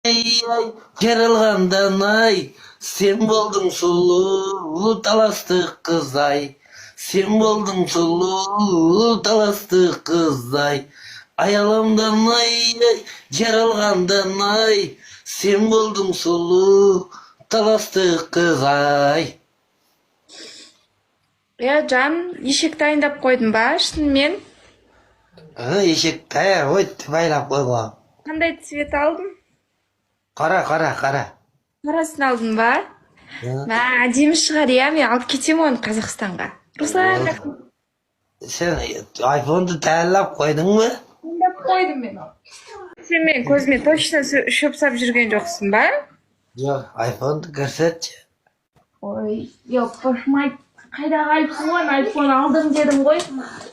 Ай, жаралғандан ай, сен болдың сұлу таласты қыз ай. Сен болдың сұлу таласты қыз ай. Аяламдан ай, жаралғандан ай, сен болдың сұлу таласты қыз ай. Жан, ешек дайындап қойдың ба, шынымен? Ешек таяқ өтті байлап қойған. Қандай цвет алдың? Қара. Қарасын алдың ба? Әдемі шығар, иә, мен алып кетемін оны Қазақстанға. Руслан, Сен айфонды тәллап қойдың ба? дайындап қойдым мен оны. Сен мен көзіме точно шөп сап жүрген жоқсың ба? Жоқ, айфонды көрсетші. Ой, жоқ, қошмайды. Қайдағы айфон алдым дедім ғой.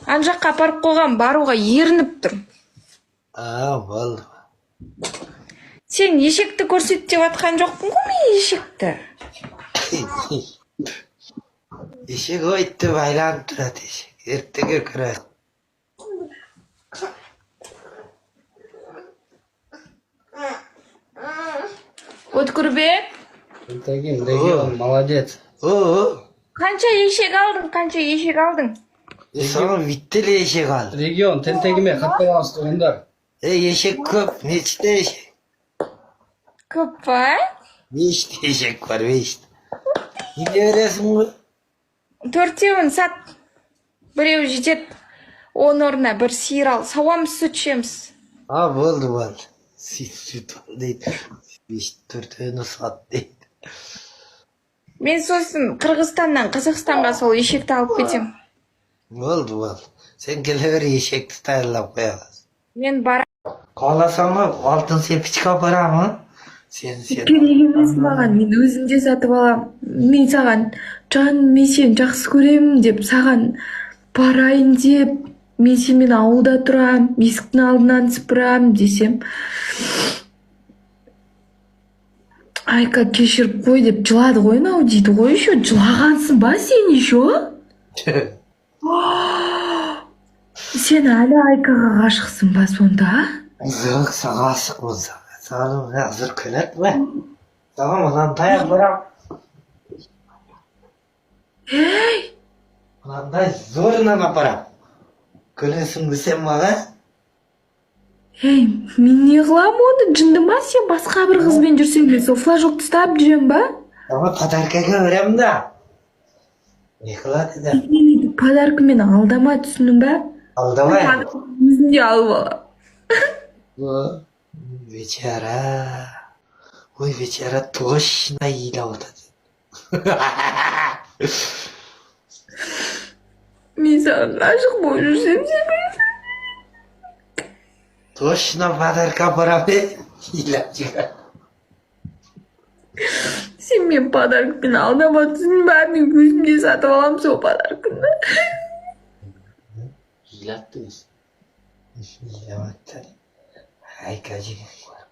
Ан жаққа апарып қойған, баруға ерініп тұр. Болды. Сен ешекті көрсет деп атқан жоқпын ғой мен ешекті. Ешек өйтті байланып тұрады ешек. Ертеге көреді. Өткірбек, Тентегим, регион, молодец. қанша ешек алдың? Саған биттелі ешек алды. Регион, тентегиме қатпаламыз туғандар. Ешек көп, нешті ешек? Көп па? Нешті ешек бар, нешті. Неге бересің ғой? 4-еуін сат. Біреу жетеді. Оның орнына бір сиыр ал. Сауамыз, сүт ішеміз. Болды. Сүт дейді. 4-еуіні сат дейді. Мен сосын Қырғызстаннан Қазақстанға сол ешекті алып кетем. Болды. Сен келе бер ешекті тайылап қояғыз. Мен барам. Қаласаң ғой, алтын сепічка барамын. Сен. Керек емес маған, мен өзім де сатып алам. Мен саған, жан, мен сені жақсы көремін деп, саған барайын деп, мен сенімен ауылда тұрам, есіктің алдынан сыпырам десем, Айка кешіріп қой деп жылады ғой мынау дейді ғой, еще жылағансың ба сен еще? Сен әлі Айкаға ғашықсың ба сонда? Жоқ, саған ғашықпын саған. Саған қазір көнет бе? Саған мұнан таяқ барам. Ей! Мұнандай зорынан апарам. Көнесің бісен маған? Ей, мен не қылам оны, жынды ма сен басқа бір қызбен жүрсең мен сол флажокты ұстап жүрем ба? Саған подаркаға берем да. Не қылады да? Мені подаркамен алдама, түсінің ба? Алдамай. Өзінде алып алам. Вечера. Ой, вечера точно еле отады. Мен саған ғашық болып жүрсем сен Точно подарка барам бе? Елеп шығар. сен мен подаркамен алдама, түсінің ба? Мен өзімде сатып алам сол подарканы. Елеп тұғыз. Елеп аттады. Айка жеген бар.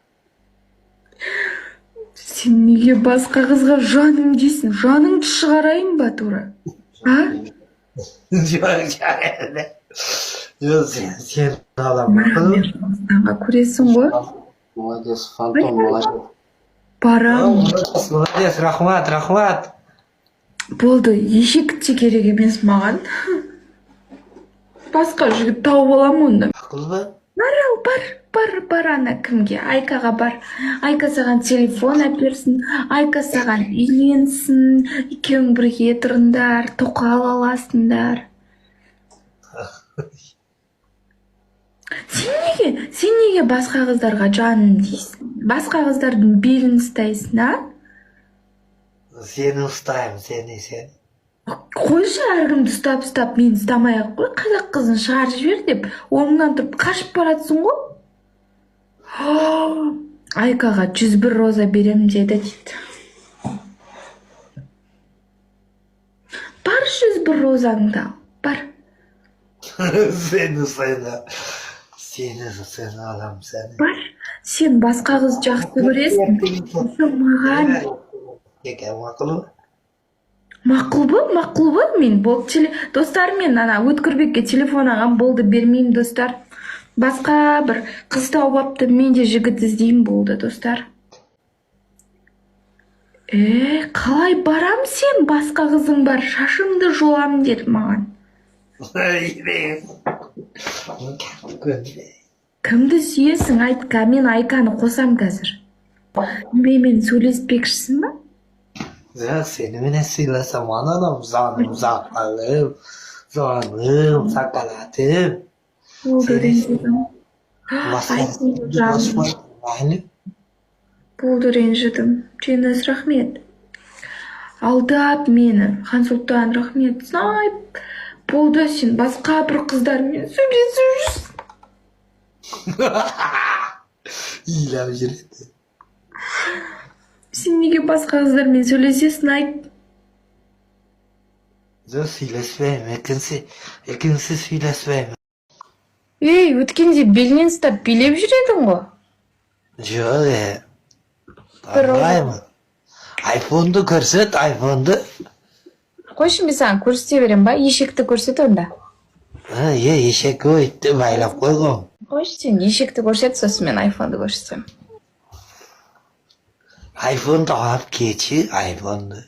Сен неге басқа қызға жаным дейсің? Жаныңды шығарайын ба тура? Жоқ, сен алам. Мен Қазақстанға көресің ғой? Молодец, фантом, молодец. Барам. Молодец, рахмат. Болды, ешек те керек емес маған. Басқа жігіт тауып алам онда. Ақыл ба? Бар ана кімге? Айкаға бар. Айка саған телефон әперсін. Айка саған үйленсін. Екеуің бірге тұрыңдар, тоқал аласыңдар. Сен неге басқа қыздарға жаным дейсің? Басқа қыздардың белін ұстайсың, а? Сені ұстаймын, сен. Қойшы әркімді ұстап, мен ұстамай-ақ қой, қазақ қызын шығарып жібер деп, орнынан тұрып қашып баратсың ғой. Айкаға 101 роза берем деді дейді. Бар 101 розаңды ал, бар. Сені алам сені. Бар, сен басқа қыз жақсы көресің. Маған. Мақұл ба? Мен достармен Өткірбекке телефон ағам, болды бермеймін достар. Басқа бір қыз тауып апты, мен де жігіт іздеймін, болды достар. Қалай барам сен? Басқа қызың бар, шашыңды жоламын деді маған. Кімді сүйесің? Айтқа, мен Айканы қосам қазір. Менімен сөйлеспекшісің ба? Ya seninle silasam anam zanım zakalım. Zanım sakalatım. Болды, ренжідім. Болды, ренжідім. Жеңіс, рахмет. Алдап мені, Хансұлтан, рахмет. Знай, болды, сен басқа бір қыздармен сөйлесіп жүрсің. İyilem жүреді. Сен неге басқа қыздармен сөйлесесің, айт. Жоқ, сөйлеспеймін. Екінші сөйлеспеймін. Өткенде белінен ұстап билеп жүредің ғой. Жоқ, бармаймын. Айфонды көрсет, айфонды. Қойшы, мен саған көрсете берем ба? Ешекті көрсет онда. Ешек өйтті байлап қойғым. Қойшы, сен ешекті көрсет, сосын мен айфонды көрсетем. Айфонды алып кетші, айфонды.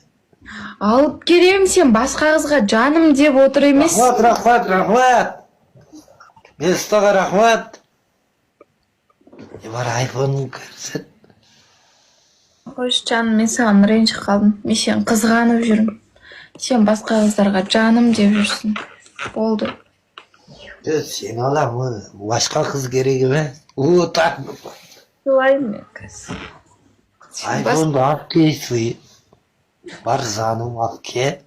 Алып керем, сен басқа қызға жаным деп отыр емес. Рахмат. Мен ұстаға рахмат. Бар айфонын көрсет. Қойшы, жаным, мен саған ренжіп қалдым. Мен сен қызғанып жүрмін. Сен басқа қыздарға жаным деп жүрсің. Болды. Сен аламын, басқа қыз керек емес. Отан. Солаймын мен қазір. Айфонды алып келсі. Бар заным алып кел.